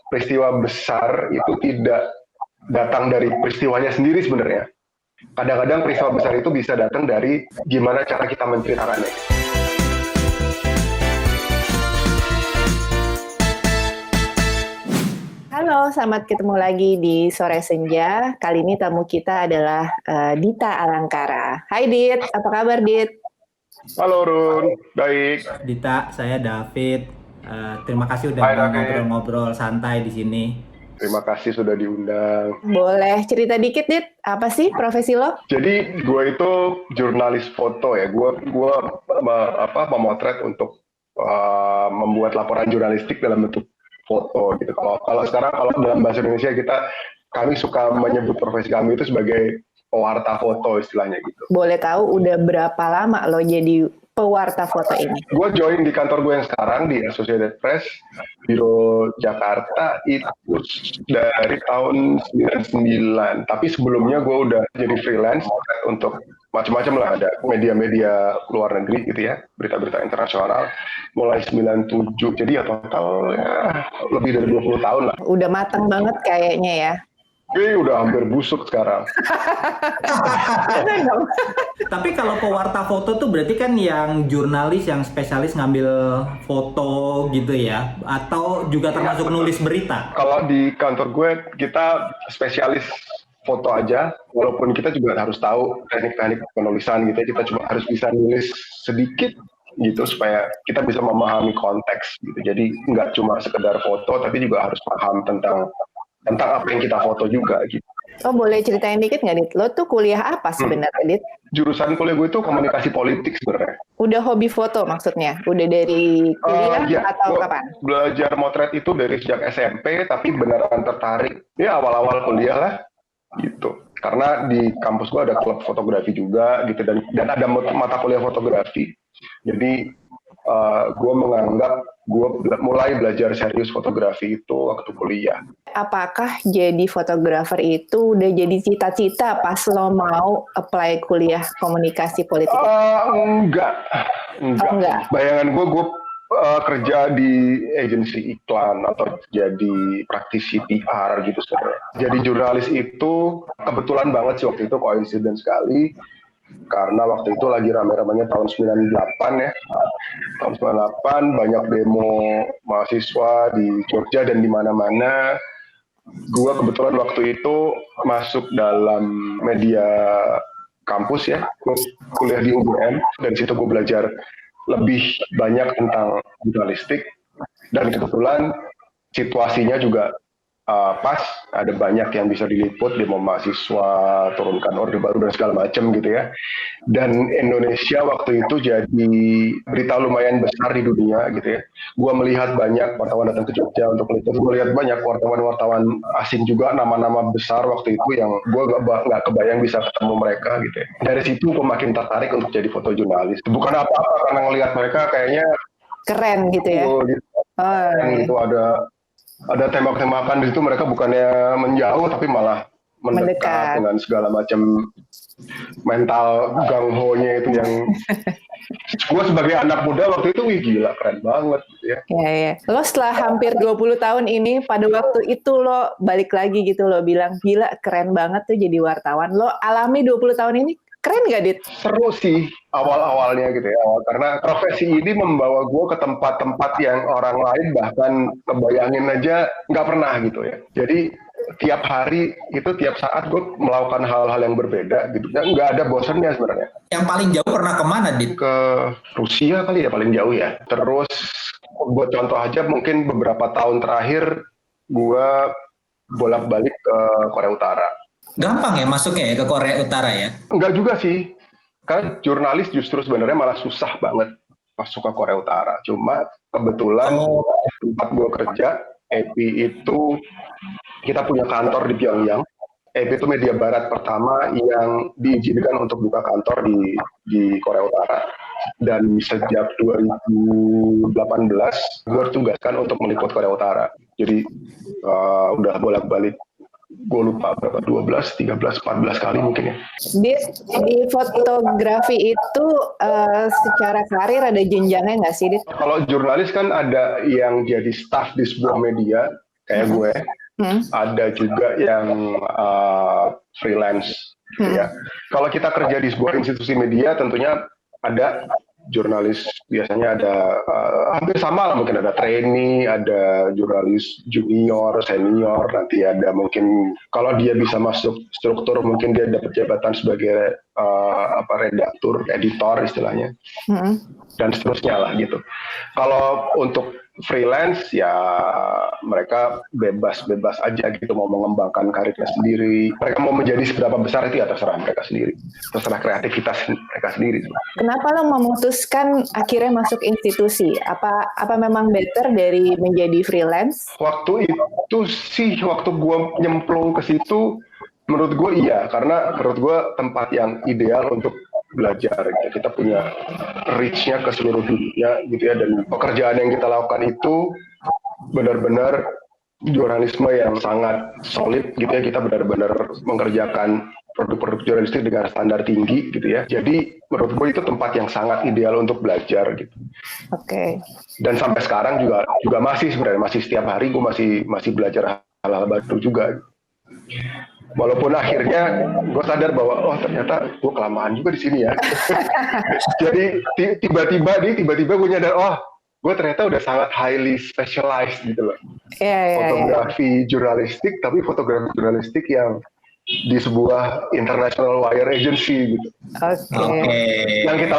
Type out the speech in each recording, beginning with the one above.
peristiwa besar itu tidak datang dari peristiwanya sendiri sebenarnya. Kadang-kadang peristiwa besar itu bisa datang dari gimana cara kita menceritakannya. Halo, selamat ketemu lagi di Sore Senja. Kali ini tamu kita adalah Dita Alangkara. Hai Dit, apa kabar Dit? Halo Run, baik. Dita, saya David. Terima kasih udah Hai, mau David. ngobrol-ngobrol santai di sini. Terima kasih sudah diundang. Boleh cerita dikit Dit, apa sih profesi lo? Jadi gue itu jurnalis foto ya. Gue memotret untuk membuat laporan jurnalistik dalam bentuk foto gitu. Kalau sekarang dalam bahasa Indonesia kami suka menyebut profesi kami itu sebagai pewarta foto istilahnya gitu. Boleh tahu udah berapa lama lo jadi pewarta foto ini? Gue join di kantor gue yang sekarang di Associated Press, Biro Jakarta itu dari tahun 99. Tapi sebelumnya gue udah jadi freelance untuk macam-macam lah, ada media-media luar negeri gitu ya, berita-berita internasional mulai 97. Jadi ya total ya lebih dari 20 tahun lah. Udah matang banget kayaknya ya. Udah hampir busuk sekarang. Tapi kalau pewarta foto tuh berarti kan yang jurnalis, yang spesialis ngambil foto gitu ya? Atau juga termasuk nulis berita? Kalau di kantor gue, kita spesialis foto aja, walaupun kita juga harus tahu teknik-teknik penulisan gitu ya. Kita cuma harus bisa nulis sedikit gitu supaya kita bisa memahami konteks gitu. Jadi nggak cuma sekedar foto, tapi juga harus paham tentang apa yang kita foto juga gitu. Oh, boleh ceritain dikit nggak Dit? Lo tuh kuliah apa sebenarnya Dit? Jurusan kuliah gue itu komunikasi politik sebenarnya. Udah hobi foto maksudnya? Udah dari kuliah atau kapan? Belajar motret itu dari sejak SMP, tapi beneran tertarik ya awal-awal kuliah lah gitu. Karena di kampus gue ada klub fotografi juga gitu, dan ada mata kuliah fotografi. Jadi gue menganggap gue mulai belajar serius fotografi itu waktu kuliah. Apakah jadi fotografer itu udah jadi cita-cita pas lo mau apply kuliah komunikasi politik? Enggak. Bayangan gue kerja di agensi iklan atau jadi praktisi PR gitu sebenarnya. Jadi jurnalis itu kebetulan banget sih waktu itu, coincidence sekali. Karena waktu itu lagi rame-ramenya tahun 98 ya. Tahun 98 banyak demo mahasiswa di Jogja dan di mana-mana. Gua kebetulan waktu itu masuk dalam media kampus ya. Gue kuliah di UGM, dan di situ gue belajar lebih banyak tentang jurnalistik. Dan kebetulan situasinya juga pas, ada banyak yang bisa diliput, demo mahasiswa, turunkan orde baru dan segala macam gitu ya. Dan Indonesia waktu itu jadi berita lumayan besar di dunia gitu ya. Gua melihat banyak wartawan datang ke Jogja untuk meliput. Gua lihat banyak wartawan-wartawan asing juga, nama-nama besar waktu itu yang gua nggak kebayang bisa ketemu mereka gitu ya. Dari situ gua makin tertarik untuk jadi fotojurnalis. Bukan apa-apa, karena ngelihat mereka kayaknya keren gitu ya. Gitu ada tembak-tembakan di situ, mereka bukannya menjauh tapi malah mendekat dengan segala macam mental gangho-nya itu yang gue sebagai anak muda waktu itu, wih gila keren banget gitu ya. Iya. Lo setelah hampir 20 tahun ini, pada waktu itu lo balik lagi gitu, lo bilang gila keren banget tuh jadi wartawan. Lo alami 20 tahun ini keren gak Dit? Seru sih awal-awalnya gitu ya, karena profesi ini membawa gue ke tempat-tempat yang orang lain bahkan kebayangin aja nggak pernah gitu ya. Jadi tiap hari itu, tiap saat gue melakukan hal-hal yang berbeda gitu, nggak ada bosannya sebenarnya. Yang paling jauh pernah kemana Dit? Ke Rusia kali ya paling jauh ya. Terus buat contoh aja, mungkin beberapa tahun terakhir gue bolak-balik ke Korea Utara. Gampang ya masuknya ya ke Korea Utara ya? Enggak juga sih, kan jurnalis justru sebenarnya malah susah banget masuk ke Korea Utara. Cuma kebetulan tempat gue kerja, EPI itu kita punya kantor di Pyongyang. EPI itu media barat pertama yang diizinkan untuk buka kantor di Korea Utara. Dan sejak 2018 gue ditugaskan untuk meliput Korea Utara. Jadi udah bolak-balik, gue lupa berapa, 12, 13, 14 kali mungkin ya. Di fotografi itu secara karir ada jenjangnya nggak sih, Dit? Kalau jurnalis kan ada yang jadi staff di sebuah media, kayak gue. Ada juga yang freelance gitu ya. Kalau kita kerja di sebuah institusi media, tentunya ada jurnalis, biasanya ada hampir sama lah, mungkin ada trainee, ada jurnalis junior, senior, nanti ada mungkin kalau dia bisa masuk struktur mungkin dia dapat jabatan sebagai redaktur, editor istilahnya, dan seterusnya lah gitu. Kalau untuk freelance ya mereka bebas aja gitu, mau mengembangkan karirnya sendiri. Mereka mau menjadi seberapa besar itu ya terserah mereka sendiri, terserah kreativitas mereka sendiri. Kenapa lo memutuskan akhirnya masuk institusi? Apa memang better dari menjadi freelance? Waktu itu sih, waktu gue nyemplung ke situ, menurut gue iya, karena menurut gue tempat yang ideal untuk belajar. Kita punya reach-nya ke seluruh dunia gitu ya, dan pekerjaan yang kita lakukan itu benar-benar jurnalisme yang sangat solid gitu ya. Kita benar-benar mengerjakan produk-produk jurnalistik dengan standar tinggi gitu ya. Jadi menurut gue itu tempat yang sangat ideal untuk belajar gitu. Oke. Dan sampai sekarang juga masih sebenarnya, masih setiap hari gue masih belajar hal-hal baru juga. Walaupun akhirnya gue sadar bahwa ternyata gue kelamaan juga di sini ya. Jadi tiba-tiba gue nyadar, gue ternyata udah sangat highly specialized gitu loh. Fotografi jurnalistik, tapi fotografi jurnalistik yang di sebuah international wire agency gitu. Oke. Yang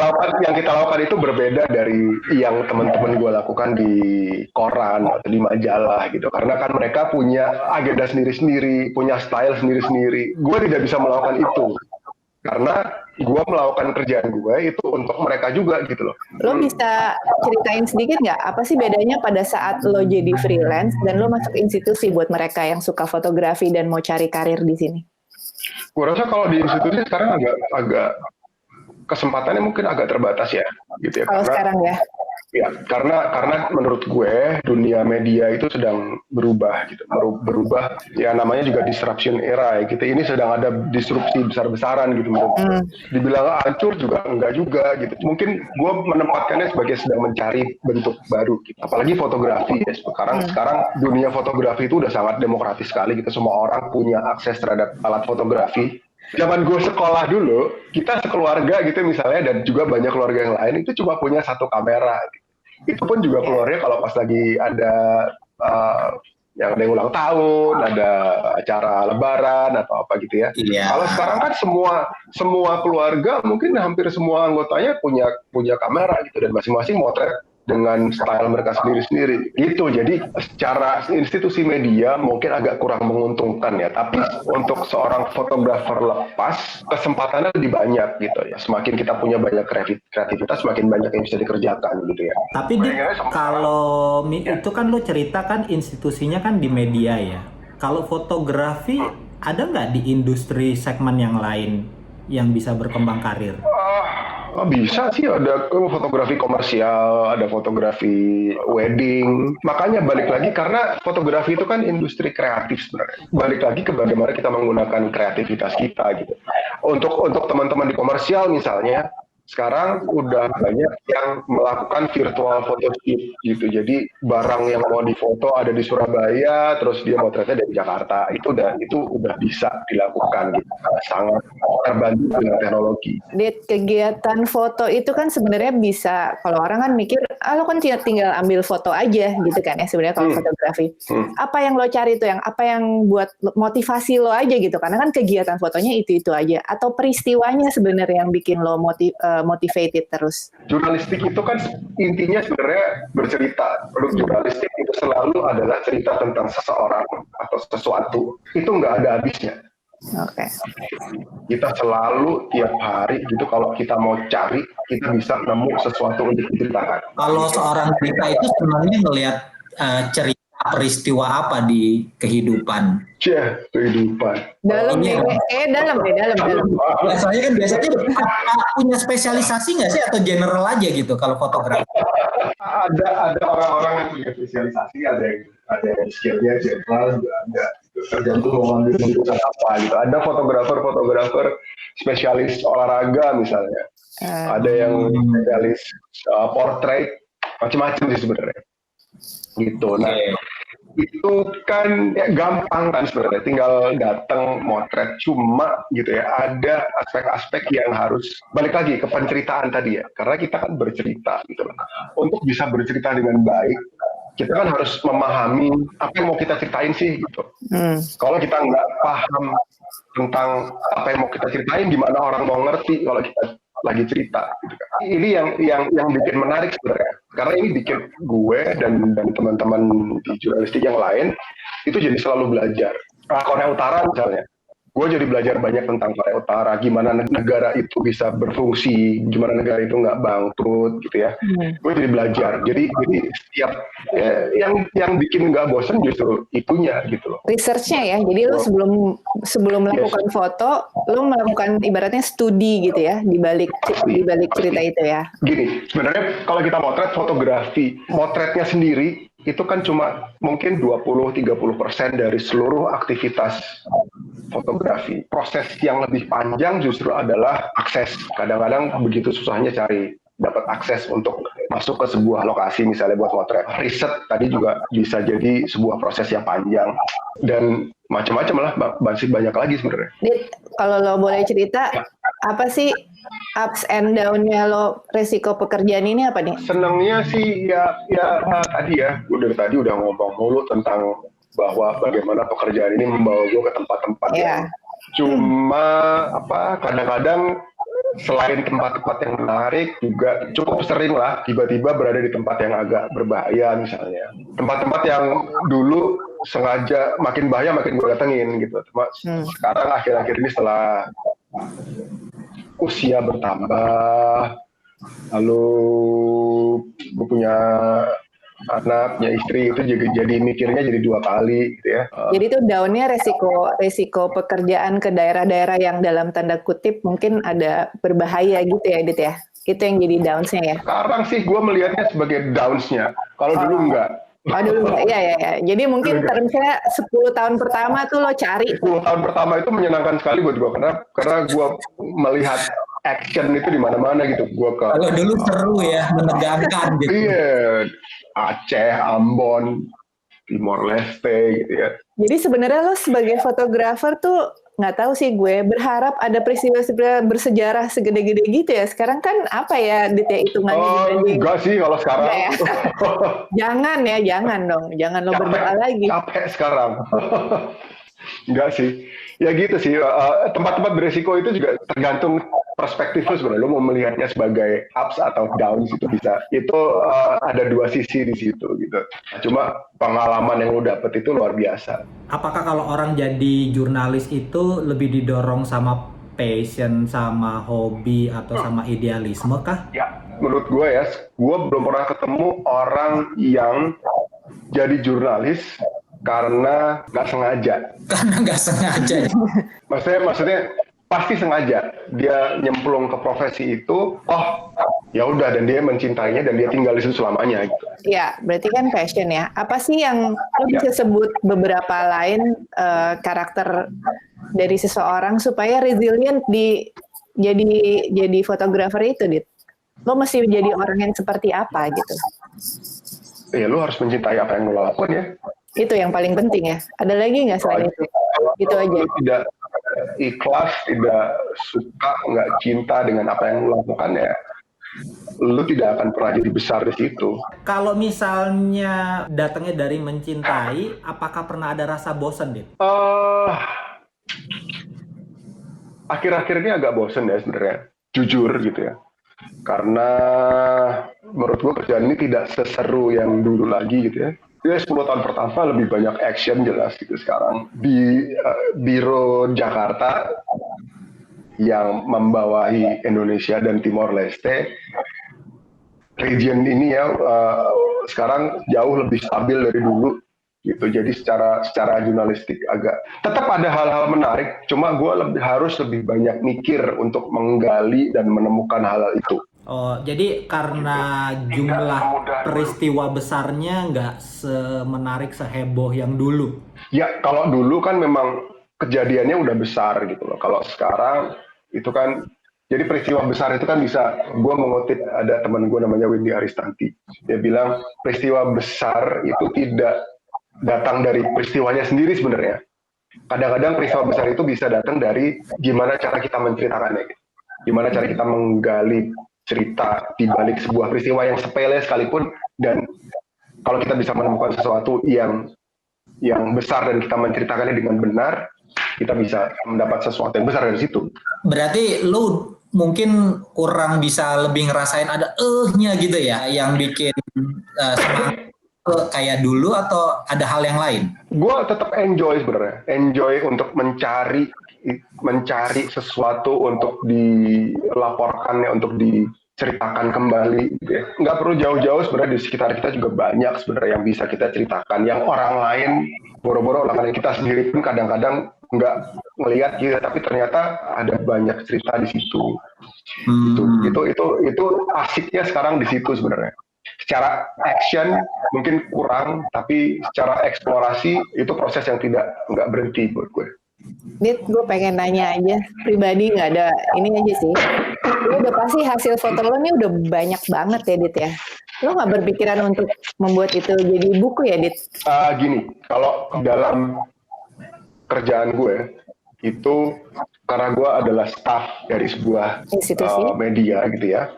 kita lakukan itu berbeda dari yang teman-teman gue lakukan di koran atau di majalah gitu. Karena kan mereka punya agenda sendiri-sendiri, punya style sendiri-sendiri. Gue tidak bisa melakukan itu. Karena gue melakukan kerjaan gue itu untuk mereka juga gitu loh. Lo bisa ceritain sedikit nggak, apa sih bedanya pada saat lo jadi freelance dan lo masuk institusi buat mereka yang suka fotografi dan mau cari karir di sini? Gue rasa kalau di institusi sekarang agak kesempatannya mungkin agak terbatas ya, gitu ya. Kalau sekarang ya? Ya, karena menurut gue dunia media itu sedang berubah gitu, berubah. Ya namanya juga disruption era ya, gitu. Ini sedang ada disrupsi besar-besaran gitu. Dibilang hancur juga enggak juga gitu. Mungkin gue menempatkannya sebagai sedang mencari bentuk baru gitu. Apalagi fotografi ya. Sekarang dunia fotografi itu udah sangat demokratis sekali gitu. Semua orang punya akses terhadap alat fotografi. Zaman gue sekolah dulu, kita sekeluarga gitu misalnya, dan juga banyak keluarga yang lain itu cuma punya satu kamera. Itu pun juga keluarnya kalau pas lagi ada yang ada yang ulang tahun, ada acara lebaran atau apa gitu ya. Kalau sekarang kan semua keluarga, mungkin hampir semua anggotanya punya kamera gitu, dan masing-masing motret dengan style mereka sendiri-sendiri. Gitu, jadi secara institusi media mungkin agak kurang menguntungkan ya, tapi untuk seorang fotografer lepas, kesempatannya lebih banyak gitu ya. Semakin kita punya banyak kreativitas, semakin banyak yang bisa dikerjakan gitu ya. Tapi kalau itu kan lo cerita kan institusinya kan di media ya. Kalau fotografi ada nggak di industri segmen yang lain yang bisa berkembang karir? Bisa sih, ada fotografi komersial, ada fotografi wedding. Makanya balik lagi, karena fotografi itu kan industri kreatif sebenarnya. Balik lagi ke bagaimana kita menggunakan kreativitas kita gitu. Untuk teman-teman di komersial misalnya, sekarang udah banyak yang melakukan virtual photoshoot gitu. Jadi barang yang mau difoto ada di Surabaya, terus dia motretnya dari Jakarta. Itu udah bisa dilakukan gitu. Sangat terbantu dengan teknologi. Di kegiatan foto itu kan sebenarnya bisa, kalau orang kan mikir, lo kan tinggal ambil foto aja gitu kan ya sebenarnya kalau fotografi. Apa yang lo cari tuh, apa yang buat motivasi lo aja gitu? Karena kan kegiatan fotonya itu aja. Atau peristiwanya sebenarnya yang bikin lo motivated terus? Jurnalistik itu kan intinya sebenarnya bercerita. Produk jurnalistik itu selalu adalah cerita tentang seseorang atau sesuatu. Itu nggak ada habisnya. Oke. Kita selalu tiap hari gitu, kalau kita mau cari, kita bisa nemu sesuatu untuk diceritakan. Kalau seorang berita itu sebenarnya ngelihat cerita peristiwa apa di kehidupan? Kehidupan. Dalam dalam. Biasanya punya spesialisasi nggak sih atau general aja gitu kalau fotografi? Ada orang-orang yang punya spesialisasi, ada yang skillnya general, juga ada. Tergantung mau ngambil bentukan apa gitu. Ada fotografer spesialis olahraga misalnya. Ada yang spesialis portrait, macam-macam sih sebenarnya. Gitu. Nah, itu kan ya, gampang kan sebenarnya, tinggal datang motret, cuma gitu ya ada aspek-aspek yang harus balik lagi ke penceritaan tadi ya, karena kita kan bercerita gitu loh. Untuk bisa bercerita dengan baik, kita kan harus memahami apa yang mau kita ceritain sih gitu. Kalau kita nggak paham tentang apa yang mau kita ceritain, gimana orang mau ngerti kalau kita lagi cerita gitu kan. Ini yang bikin menarik sebenarnya, karena ini bikin gue dan teman-teman di jurnalistik yang lain itu jadi selalu belajar. Korea Utara misalnya, gue jadi belajar banyak tentang Korea Utara, gimana negara itu bisa berfungsi, gimana negara itu nggak bangkrut gitu ya. Gue jadi belajar. Jadi setiap yang bikin nggak bosen justru itunya gitu loh. Research-nya ya. Jadi lo sebelum melakukan foto, lo melakukan ibaratnya studi gitu ya di balik cerita itu ya. Gini, sebenarnya kalau kita motret fotografi, motretnya sendiri itu kan cuma mungkin 20-30% dari seluruh aktivitas fotografi. Proses yang lebih panjang justru adalah akses. Kadang-kadang begitu susahnya cari dapat akses untuk masuk ke sebuah lokasi misalnya buat motret. Riset tadi juga bisa jadi sebuah proses yang panjang dan macam-macam lah, masih banyak lagi sebenarnya. Dit, kalau lo boleh cerita apa sih ups and down-nya lo resiko pekerjaan ini apa nih? Senangnya sih ya tadi ya, gue dari tadi udah ngomong mulu tentang bahwa bagaimana pekerjaan ini membawa gue ke tempat-tempat yang cuma kadang-kadang selain tempat-tempat yang menarik juga cukup sering lah tiba-tiba berada di tempat yang agak berbahaya misalnya. Tempat-tempat yang dulu sengaja makin bahaya makin gue datengin gitu. Cuma sekarang akhir-akhir ini setelah usia bertambah, lalu gue punya anak, punya istri, itu juga jadi mikirnya jadi 2 kali gitu ya. Jadi itu down-nya resiko pekerjaan ke daerah-daerah yang dalam tanda kutip mungkin ada berbahaya gitu ya, Dit ya? Itu yang jadi downs-nya ya? Sekarang sih gue melihatnya sebagai downs-nya, kalau dulu enggak. Dulu enggak, ya. Jadi mungkin termnya 10 tahun pertama tuh lo cari. 10 tahun pertama itu menyenangkan sekali buat gue, karena gue melihat action itu di mana-mana gitu. Kalau dulu seru ya, menegangkan gitu. Iya, Aceh, Ambon, Timor Leste gitu ya. Jadi sebenarnya lo sebagai fotografer tuh nggak tahu sih, gue berharap ada peristiwa bersejarah segede-gede gitu ya. Sekarang kan apa ya, Dit ya, hitungannya? Enggak sih kalau sekarang. Ya? Jangan dong. Jangan lo berdoa lagi. Capek sekarang. Enggak sih. Ya gitu sih, tempat-tempat beresiko itu juga tergantung perspektif lu sebenarnya. Lu mau melihatnya sebagai ups atau downs itu bisa. Itu ada 2 sisi di situ gitu. Cuma pengalaman yang lu dapet itu luar biasa. Apakah kalau orang jadi jurnalis itu lebih didorong sama passion, sama hobi, atau sama idealisme kah? Ya, menurut gue ya, gue belum pernah ketemu orang yang jadi jurnalis karena nggak sengaja. Karena nggak sengaja. Maksudnya pasti sengaja dia nyemplung ke profesi itu. Oh, ya udah, dan dia mencintainya dan dia tinggal di situ selamanya gitu. Ya, berarti kan passion ya. Apa sih yang lo bisa sebut beberapa lain karakter dari seseorang supaya resilient jadi fotografer itu, Dit? Lo mesti jadi orang yang seperti apa gitu? Ya, lo harus mencintai apa yang lo lakukan ya. Itu yang paling penting ya. Ada lagi nggak selain itu? Gitu aja. Lo tidak ikhlas, tidak suka, nggak cinta dengan apa yang lo lakukan ya, lo tidak akan pernah jadi besar di situ. Kalau misalnya datangnya dari mencintai, apakah pernah ada rasa bosan, Dit? Akhir-akhir ini agak bosan ya sebenarnya, jujur gitu ya. Karena menurut gue kerjaan ini tidak seseru yang dulu lagi gitu ya. 10 tahun pertama lebih banyak action jelas gitu. Sekarang di Biro Jakarta yang membawahi Indonesia dan Timor Leste, region ini ya sekarang jauh lebih stabil dari dulu gitu. Jadi secara jurnalistik agak tetap ada hal-hal menarik, cuma gue harus lebih banyak mikir untuk menggali dan menemukan hal-hal itu. Oh, jadi karena jumlah peristiwa besarnya nggak semenarik, seheboh yang dulu? Ya, kalau dulu kan memang kejadiannya udah besar gitu loh. Kalau sekarang itu kan, jadi peristiwa besar itu kan bisa, gue mengutip ada teman gue namanya Windy Aristanti. Dia bilang peristiwa besar itu tidak datang dari peristiwanya sendiri sebenarnya. Kadang-kadang peristiwa besar itu bisa datang dari gimana cara kita menceritakannya, gitu. Gimana cara kita menggali cerita di balik sebuah peristiwa yang sepele sekalipun, dan kalau kita bisa menemukan sesuatu yang besar dan kita menceritakannya dengan benar, kita bisa mendapat sesuatu yang besar dari situ. Berarti lu mungkin kurang bisa lebih ngerasain ada nya gitu ya, yang bikin semangat kayak dulu, atau ada hal yang lain? Gue tetap enjoy sebenarnya, enjoy untuk mencari sesuatu untuk dilaporkannya, untuk diceritakan kembali. Gitu ya. Nggak perlu jauh-jauh sebenarnya, di sekitar kita juga banyak sebenarnya yang bisa kita ceritakan, yang orang lain boro-boro orang kita sendiri pun kadang-kadang nggak ngelihat gitu, tapi ternyata ada banyak cerita di situ. Itu asiknya sekarang di situ sebenarnya. Secara action mungkin kurang, tapi secara eksplorasi itu proses yang nggak berhenti buat gue. Dit, gue pengen nanya aja pribadi, nggak ada ini aja sih. Lo udah pasti hasil foto lo nih udah banyak banget ya, Dit ya. Lo nggak berpikiran untuk membuat itu jadi buku ya, Dit? Gini, kalau dalam kerjaan gue itu, karena gue adalah staff dari sebuah media gitu ya.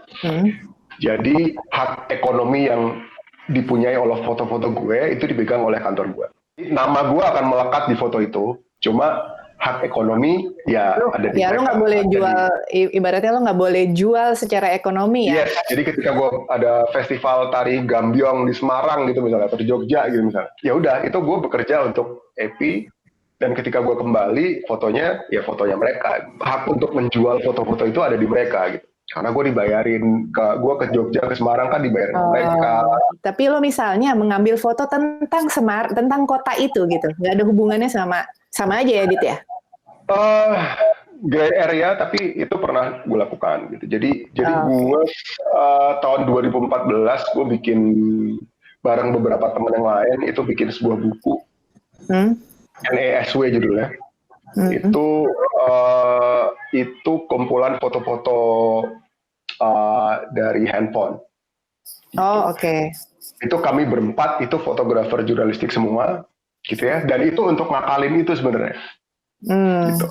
Jadi hak ekonomi yang dipunyai oleh foto-foto gue itu dipegang oleh kantor gue. Nama gue akan melekat di foto itu, cuma hak ekonomi ya ada di mereka. Lo nggak boleh jual, ibaratnya lo nggak boleh jual secara ekonomi ya? Yes, jadi ketika gue ada festival tari Gambyong di Semarang gitu misalnya, atau di Jogja gitu misalnya, ya udah itu gue bekerja untuk EPI, dan ketika gue kembali fotonya ya fotonya mereka. Hak untuk menjual foto-foto itu ada di mereka gitu. Karena gue dibayarin, gue ke Jogja, ke Semarang kan dibayarin mereka. Tapi lo misalnya mengambil foto tentang tentang kota itu gitu, nggak ada hubungannya sama aja ya, Dit ya? Gray area, tapi itu pernah gue lakukan gitu. Jadi gue tahun 2014 gue bikin bareng beberapa teman yang lain, itu bikin sebuah buku, NESW judulnya. Itu kumpulan foto-foto dari handphone. Oke. Itu kami berempat, itu fotografer jurnalistik semua, gitu ya. Dan itu untuk ngakalin itu sebenarnya. Gitu.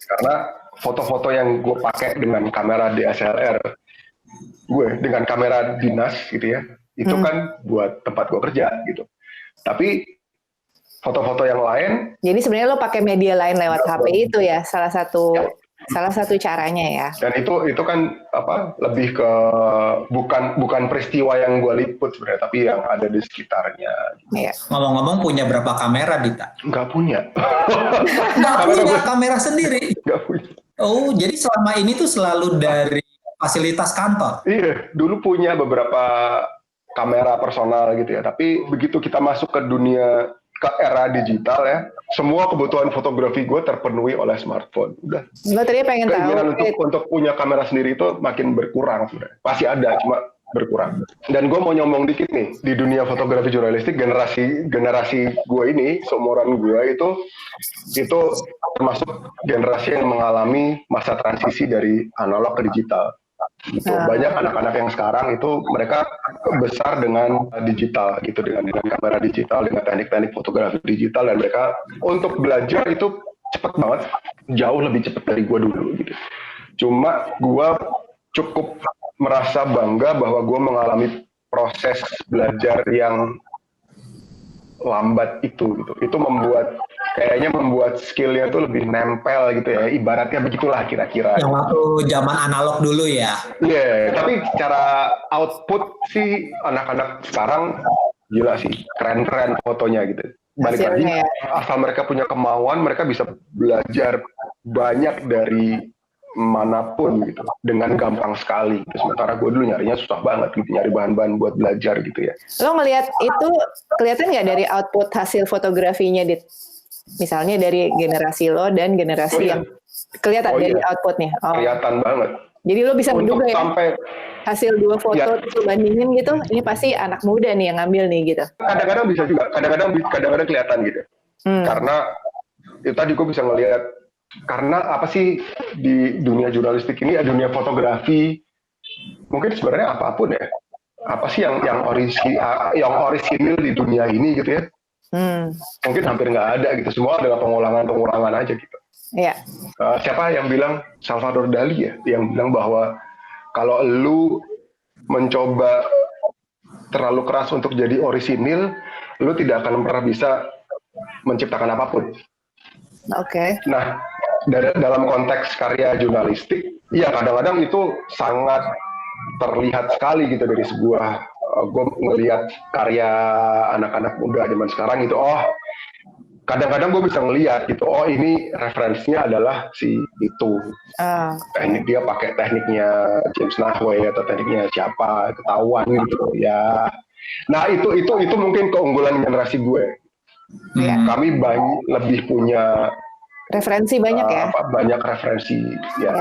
Karena foto-foto yang gue pakai dengan kamera DSLR gue, dengan kamera dinas gitu ya, itu kan buat tempat gue kerja gitu. Tapi foto-foto yang lain, jadi sebenarnya lo pakai media lain lewat HP itu ya, salah satu caranya ya. Dan itu kan lebih ke bukan peristiwa yang gue liput sebenarnya, tapi yang ada di sekitarnya. Iya. Ngomong-ngomong, punya berapa kamera, Dita? Nggak punya. Nggak punya kamera sendiri. Nggak punya. Oh, jadi selama ini tuh selalu dari fasilitas kantor? Iya, dulu punya beberapa kamera personal gitu ya, tapi begitu kita masuk ke dunia, ke era digital ya, semua kebutuhan fotografi gue terpenuhi oleh smartphone. Udah. Gue tadi pengen keinginan tahu. untuk punya kamera sendiri itu makin berkurang sebenarnya. Pasti ada, cuma berkurang. Dan gue mau nyombong dikit nih, di dunia fotografi jurnalistik, generasi gue ini, seumuran gue itu termasuk generasi yang mengalami masa transisi dari analog ke digital. Gitu. Banyak anak-anak yang sekarang itu mereka besar dengan digital gitu, dengan kamera digital, dengan teknik-teknik fotografi digital, dan mereka untuk belajar itu cepat banget, jauh lebih cepat dari gue dulu gitu. Cuma gue cukup merasa bangga bahwa gue mengalami proses belajar yang lambat itu gitu. Itu kayaknya membuat skillnya tuh lebih nempel gitu ya, ibaratnya begitulah kira-kira. Yang waktu zaman analog dulu ya. Iya, tapi secara output sih anak-anak sekarang gila sih, keren-keren fotonya gitu. Balik lagi, asal mereka punya kemauan, mereka bisa belajar banyak dari manapun gitu, dengan gampang sekali gitu. Sementara gue dulu nyarinya susah banget gitu, nyari bahan-bahan buat belajar gitu ya. Lo ngelihat itu, kelihatan nggak dari output hasil fotografinya, Dit? Misalnya dari generasi lo dan generasi yang kelihatan dari outputnya. Kelihatan banget. Jadi lo bisa menduga ya, sampai hasil dua foto itu bandingin gitu, ini pasti anak muda nih yang ngambil nih gitu. Kadang-kadang bisa juga, kadang-kadang kelihatan gitu. Karena itu tadi gue bisa ngelihat, karena apa sih di dunia jurnalistik ini, dunia fotografi, mungkin sebenarnya apapun ya, apa sih yang orisinil di dunia ini gitu ya. Mungkin hampir nggak ada gitu, semua adalah pengulangan aja gitu. Iya. Siapa yang bilang, Salvador Dali ya, yang bilang bahwa kalau lu mencoba terlalu keras untuk jadi orisinil, lu tidak akan pernah bisa menciptakan apapun. Oke. Nah, dalam konteks karya jurnalistik, ya kadang-kadang itu sangat terlihat sekali gitu dari sebuah, gue ngelihat karya anak-anak muda zaman sekarang itu, kadang-kadang gue bisa ngelihat gitu, ini referensinya adalah si itu. Teknik dia pakai tekniknya James Nahuel atau tekniknya siapa, ketahuan gitu ya. Nah itu mungkin keunggulan generasi gue. Kami lebih punya referensi banyak ya. Banyak referensi ya.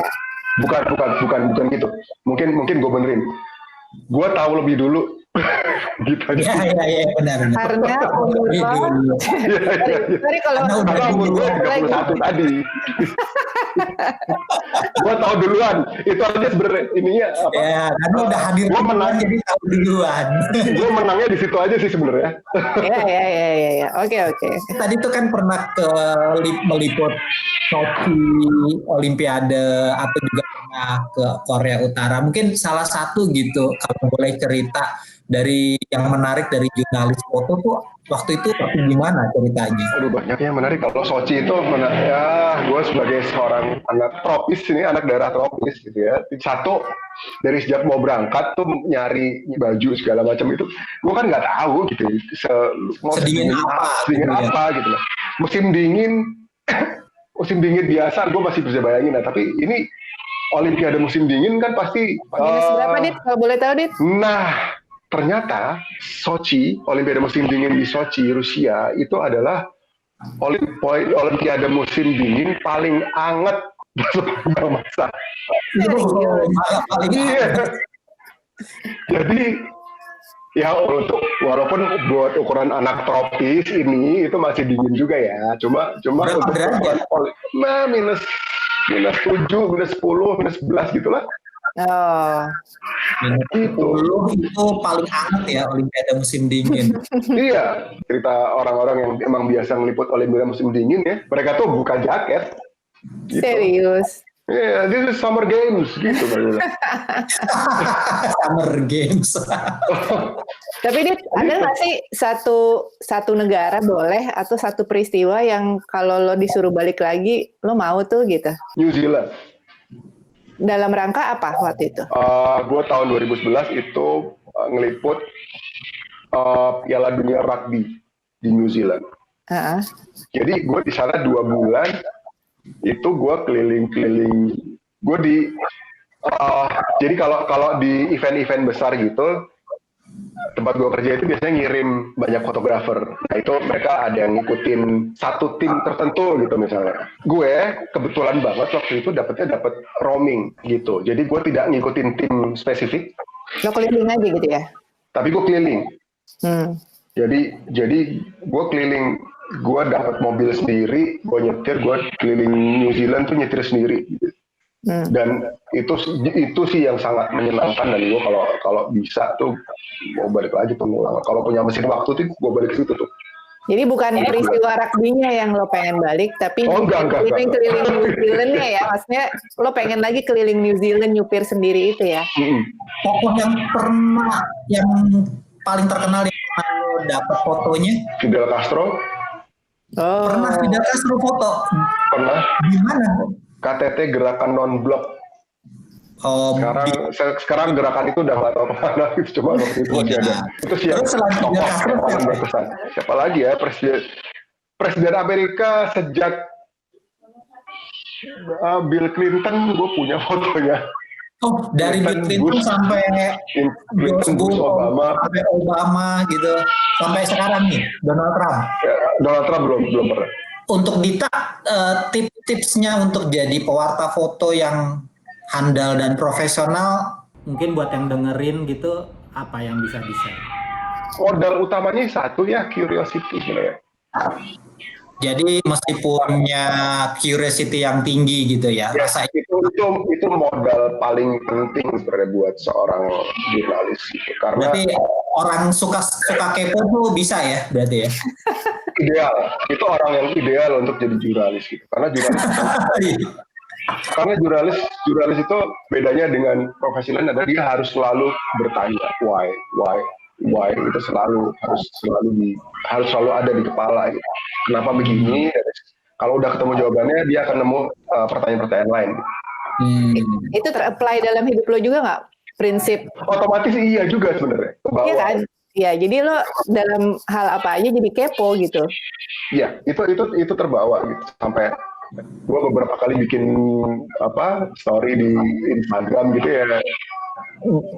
Bukan gitu. Mungkin gue benerin. Gue tahu lebih dulu. Gitu aja. Iya, benar. Karena umur lo, sorry kalau umur gue 31 tadi. Gue tahu duluan. Itu aja sebenarnya ininya apa? Ya, karena udah hadir. Gue menang jadi tahu duluan. Gue menangnya di situ aja sih sebenarnya. Iya. Oke. Tadi tuh kan pernah meliput Sochi, Olimpiade, atau juga pernah ke Korea Utara. Mungkin salah satu gitu kalau boleh cerita dari yang menarik dari jurnalis foto tuh waktu itu gimana ceritanya? Aduh, banyak yang menarik. Kalau Sochi itu ya gue sebagai seorang anak tropis, ini anak daerah tropis gitu ya. Satu, dari sejak mau berangkat tuh nyari baju segala macam itu, gue kan nggak tahu gitu. Sedingin apa gitu loh. Musim dingin biasa gue masih bisa bayangin, tapi ini Olimpiade musim dingin kan pasti. Minus berapa Dit? Kalau boleh tahu Dit? Nah, ternyata Sochi, Olimpiade musim dingin di Sochi, Rusia, itu adalah Olimpiade musim dingin paling anget sepanjang masa. Jadi ya walaupun buat ukuran anak tropis ini itu masih dingin juga ya. Cuma untuk minus 7, minus 10, minus 11 gitulah. Itu paling hangat ya Olimpiade musim dingin. Iya, cerita orang-orang yang emang biasa ngeliput Olimpiade musim dingin ya, mereka tuh buka jaket. Gitu. Serius? Iya, this is summer games gitu. Summer games. Tapi Dit, ada nggak sih satu negara boleh atau satu peristiwa yang kalau lo disuruh balik lagi lo mau tuh gitu? New Zealand. Dalam rangka apa waktu itu? Gue tahun 2011 itu ngeliput Piala Dunia Rugby di New Zealand. Jadi gue di sana 2 bulan, itu gue keliling-keliling. Gue jadi kalau di event-event besar gitu, tempat gue kerja itu biasanya ngirim banyak fotografer. Nah itu mereka ada yang ngikutin satu tim tertentu gitu misalnya. Gue kebetulan banget waktu itu dapat roaming gitu. Jadi gue tidak ngikutin tim spesifik. Lo keliling aja gitu ya? Tapi gue keliling. Jadi gue keliling. Gue dapat mobil sendiri, gue nyetir, gue keliling New Zealand tuh nyetir sendiri. Dan itu sih yang sangat menyenangkan, dan gue kalau bisa tuh mau balik lagi pengulangan. Kalau punya mesin waktu tuh gue balik ke situ tuh. Jadi bukan peristiwa rugby-nya yang lo pengen balik, tapi keliling-keliling New Zealand-nya ya, maksudnya lo pengen lagi keliling New Zealand nyupir sendiri itu ya. Tokoh yang paling terkenal yang pernah lo dapat fotonya? Fidel Castro. Pernah Fidel Castro foto? Pernah. Di mana? KTT Gerakan Non-Blok. Sekarang gerakan itu udah nggak tahu kemana gitu, coba waktu itu masih ada. Itu sih yang tokoh berkesan. Siapa lagi ya Presiden Amerika sejak Bill Clinton, gue punya fotonya. Dari Bill Clinton sampai Bush, Obama gitu, sampai sekarang nih Donald Trump. Donald Trump belum pernah. Untuk Dita, tips-tipsnya untuk jadi pewarta foto yang handal dan profesional, mungkin buat yang dengerin gitu, apa yang bisa di-share? Modal utamanya satu ya, curiosity sebenarnya. Jadi mesti punya curiosity yang tinggi gitu ya. Ya, Rasa itu modal paling penting sebenarnya buat seorang jurnalis gitu. Karena berarti orang suka kepo tuh bisa ya berarti ya. ideal, itu orang yang ideal untuk jadi jurnalis gitu. Karena jurnalis itu bedanya dengan profesi lain adalah dia harus selalu bertanya why itu harus selalu ada di kepala gitu. Kenapa begini? Kalau udah ketemu jawabannya dia akan nemu pertanyaan-pertanyaan lain. Itu ter-apply dalam hidup lo juga nggak prinsip? Otomatis iya juga sebenarnya. Iya kan? Ya, jadi lo dalam hal apa aja jadi kepo gitu. Iya, itu terbawa gitu sampai gue beberapa kali bikin story di Instagram gitu ya,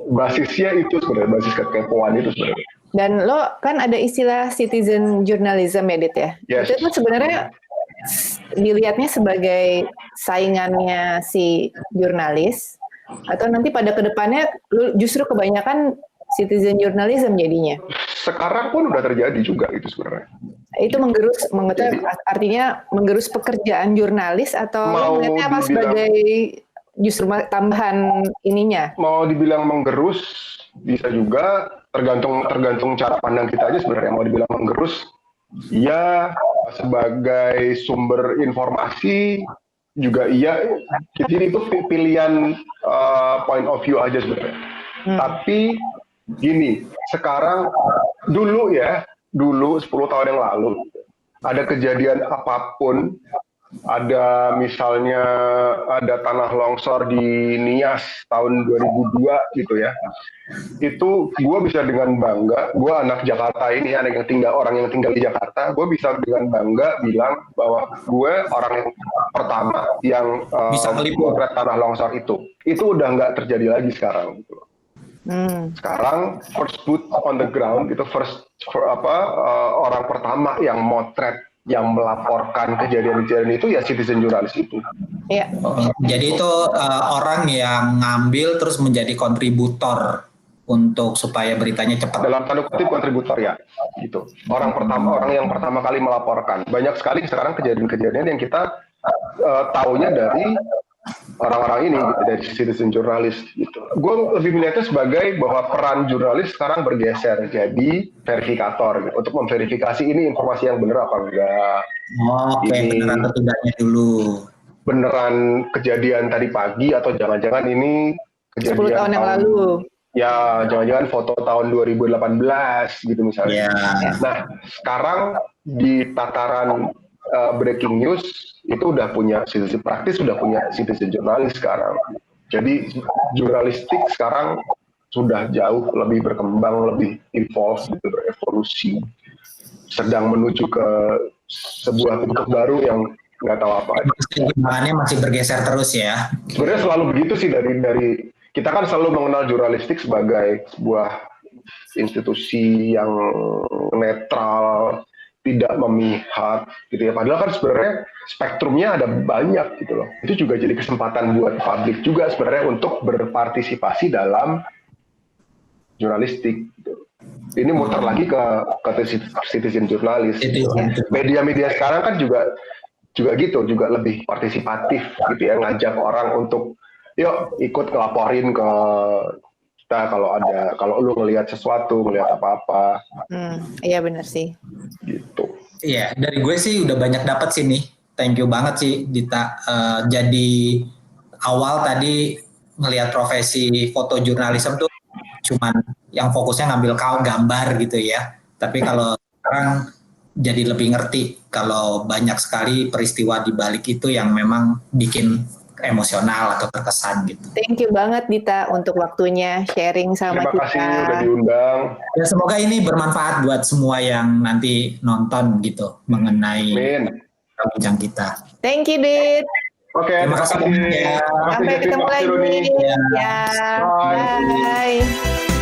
basisnya itu sebenarnya, basis kekepoan itu sebenarnya. Dan lo kan ada istilah citizen journalism ya, Dit ya? Yes. Itu sebenarnya dilihatnya sebagai saingannya si jurnalis, atau nanti pada kedepannya lo justru kebanyakan citizen journalism jadinya? Sekarang pun udah terjadi juga itu sebenarnya. Itu artinya menggerus pekerjaan jurnalis, atau melihatnya apa sebagai justru tambahan ininya? Mau dibilang menggerus bisa juga, tergantung cara pandang kita aja sebenarnya. Mau dibilang menggerus ya sebagai sumber informasi juga iya. Jadi itu pilihan point of view aja sebenarnya. Tapi gini, sekarang dulu 10 tahun yang lalu ada kejadian apapun, ada misalnya ada tanah longsor di Nias tahun 2002 gitu ya, itu gue bisa dengan bangga, gue anak Jakarta ini, orang yang tinggal di Jakarta, gue bisa dengan bangga bilang bahwa gue orang yang pertama yang bisa meliput tanah longsor itu udah nggak terjadi lagi sekarang gitu. Sekarang first boot on the ground gitu, orang pertama yang motret, yang melaporkan kejadian-kejadian itu ya citizen jurnalis itu. Iya. Jadi itu orang yang ngambil terus menjadi kontributor untuk supaya beritanya cepat. Dalam tanda kutip kontributor ya, gitu. Orang yang pertama kali melaporkan. Banyak sekali sekarang kejadian-kejadian yang kita taunya dari orang-orang ini gitu, dari citizen jurnalis gitu. Gue lebih melihatnya sebagai bahwa peran jurnalis sekarang bergeser jadi verifikator gitu, untuk memverifikasi ini informasi yang benar apa enggak. Oke, beneran atau tidaknya dulu. Beneran kejadian tadi pagi atau jangan-jangan ini kejadian 10 tahun yang lalu. Ya, jangan-jangan foto tahun 2018 gitu misalnya. Yeah. Nah, sekarang di tataran breaking news itu udah punya citizen praktis, sudah punya citizen jurnalis sekarang. Jadi jurnalistik sekarang sudah jauh lebih berkembang, lebih evolve, gitu, berevolusi, sedang menuju ke sebuah bentuk baru yang nggak tahu apa. Perkembangannya masih bergeser terus ya. Sebenarnya selalu begitu sih, dari kita kan selalu mengenal jurnalistik sebagai sebuah institusi yang netral, tidak memihak gitu ya. Padahal kan sebenarnya spektrumnya ada banyak gitu loh. Itu juga jadi kesempatan buat publik juga sebenarnya untuk berpartisipasi dalam jurnalistik gitu. Ini muter lagi ke citizen jurnalis. Media-media sekarang kan juga gitu, juga lebih partisipatif gitu ya, ngajak orang untuk yuk ikut ngelaporin ke kita kalau lu ngelihat sesuatu, ngelihat apa-apa. Iya benar sih. Gitu. Iya, dari gue sih udah banyak dapat sih nih. Thank you banget sih Dita. Jadi awal tadi ngelihat profesi fotojurnalisme tuh cuman yang fokusnya ngambil gambar gitu ya. Tapi kalau sekarang jadi lebih ngerti kalau banyak sekali peristiwa di balik itu yang memang bikin emosional atau terkesan gitu. Thank you banget Dita untuk waktunya sharing sama kita. Terima kasih udah diundang. Ya semoga ini bermanfaat buat semua yang nanti nonton gitu mengenai bincang kita. Thank you Dit. Oke, terima kasih. Sampai ketemu lagi. Ya. Bye.